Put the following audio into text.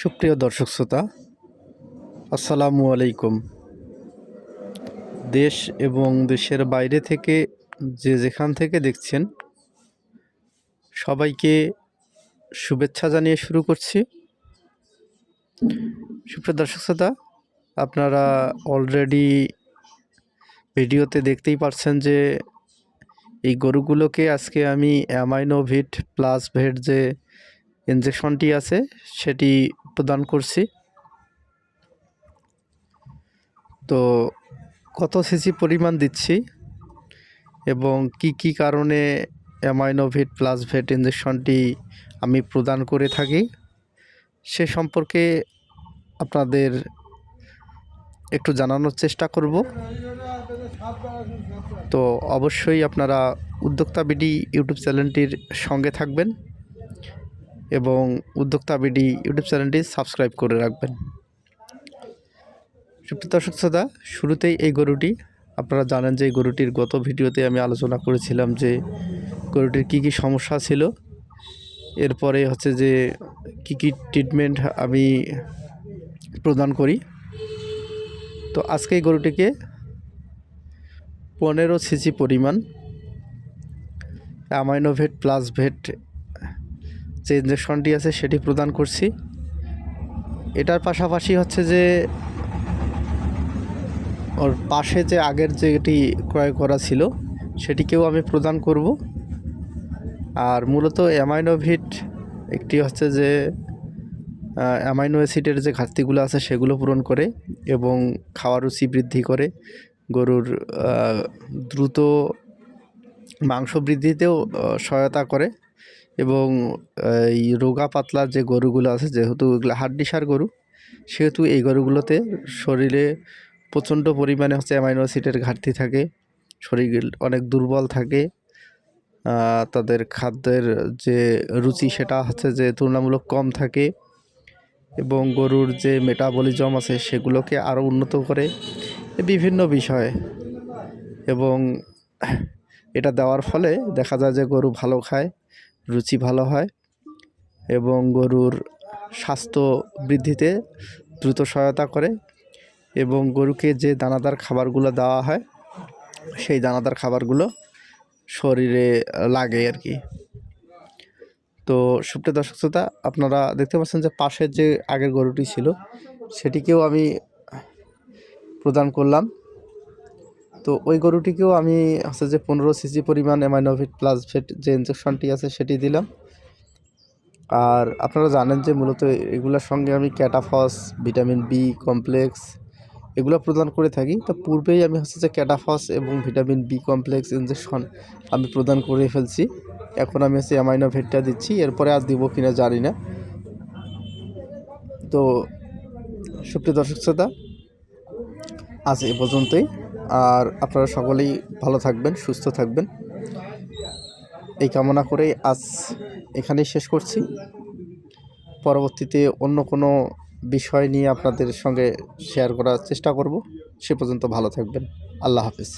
সুপ্রিয় দর্শক শ্রোতা, আসসালামু আলাইকুম। দেশ এবং দেশের বাইরে থেকে যে যেখান থেকে দেখছেন সবাইকে শুভেচ্ছা জানিয়ে শুরু করছি। সুপ্রিয় দর্শক শ্রোতা, আপনারা অলরেডি ভিডিওতে দেখতেই পারছেন যে এই গরুগুলোকে আজকে আমি অ্যামাইনোভিট প্লাস ভেট যে ইনজেকশনটি আছে সেটি প্রদান করছি। তো কত সিসি পরিমাণ দিচ্ছি এবং কি কারণে অ্যামাইনোভিট প্লাস ভেট ইনজেকশনটি আমি প্রদান করে থাকি সে সম্পর্কে আপনাদের একটু জানানোর চেষ্টা করব। তো অবশ্যই আপনারা উদ্যোক্তা বিডি ইউটিউব চ্যানেলটির সঙ্গে থাকবেন এবং উদ্যোক্তা বিডি ইউটিউব চ্যানেলটি সাবস্ক্রাইব করে রাখবেন। সুপ্রিয় দর্শক শ্রোতা, শুরুতেই এই গরুটি আপনারা জানেন যে এই গরুটির গত ভিডিওতে আমি আলোচনা করেছিলাম যে গরুটির কী সমস্যা ছিল, এরপরে হচ্ছে যে কি ট্রিটমেন্ট আমি প্রদান করি। তো আজকে এই গরুটিকে 15 সিসি পরিমাণ অ্যামাইনোভেট প্লাস ভেট যে ইনজেকশনটি আছে সেটি প্রদান করছি। এটার পাশাপাশি হচ্ছে যে ওর পাশে যে আগের যেটি ক্রয় করা ছিল সেটিকেও আমি প্রদান করব। আর মূলত অ্যামাইনোভিট একটি হচ্ছে যে অ্যামাইনো অ্যাসিডের যে ঘাটতিগুলো আছে সেগুলো পূরণ করে এবং খাওয়ার রুচি বৃদ্ধি করে, গরুর দ্রুত মাংস বৃদ্ধিতেও সহায়তা করে এবং এই রোগা পাতলা যে গরুগুলো আছে, যেহেতু এগুলো হাড্ডিসার গরু, সেহেতু এই গরুগুলোতে শরীরে প্রচণ্ড পরিমাণে হচ্ছে অ্যামাইনো অ্যাসিডের ঘাটতি থাকে, শরীর অনেক দুর্বল থাকে, তাদের খাদ্যের যে রুচি সেটা হচ্ছে যে তুলনামূলক কম থাকে এবং গরুর যে মেটাবলিজম আছে সেগুলোকে আরও উন্নত করে বিভিন্ন বিষয়ে। এবং এটা দেওয়ার ফলে দেখা যায় যে গরু ভালো খায়, রুচি ভালো হয় এবং গরুর স্বাস্থ্য বৃদ্ধিতে দ্রুত সহায়তা করে এবং গরুকে যে দানাদার খাবারগুলো দেওয়া হয় সেই দানাদার খাবারগুলো শরীরে লাগে আর কি। তো সুপ্রিয় দর্শক শ্রোতা, আপনারা দেখতে পাচ্ছেন যে পাশের যে আগের গরুটি ছিল সেটিকেও আমি প্রদান করলাম। তো ওই গরুটিকেও আমি হচ্ছে যে 15 সিসি পরিমাণ অ্যামাইনোভিট প্লাস ভেট যে ইনজেকশনটি আছে সেটি দিলাম। আর আপনারা জানেন যে মূলত এগুলোর সঙ্গে আমি ক্যাটাফস, ভিটামিন বি কমপ্লেক্স এগুলো প্রদান করে থাকি। তো পূর্বেই আমি হচ্ছে যে ক্যাটাফস এবং ভিটামিন বি কমপ্লেক্স ইনজেকশন আমি প্রদান করে ফেলছি। এখন আমি হচ্ছে অ্যামাইনোভিটটা দিচ্ছি, এরপরে আর দিব কিনা জানি না। তো সুপ্রিয় দর্শক শ্রোতা, আজ এ পর্যন্তই। আর আপনারা সকলেই ভালো থাকবেন, সুস্থ থাকবেন, এই কামনা করে আজ এখানেই শেষ করছি। পরবর্তীতে অন্য কোনো বিষয় নিয়ে আপনাদের সঙ্গে শেয়ার করার চেষ্টা করব। সে পর্যন্ত ভালো থাকবেন। আল্লাহ হাফেজ।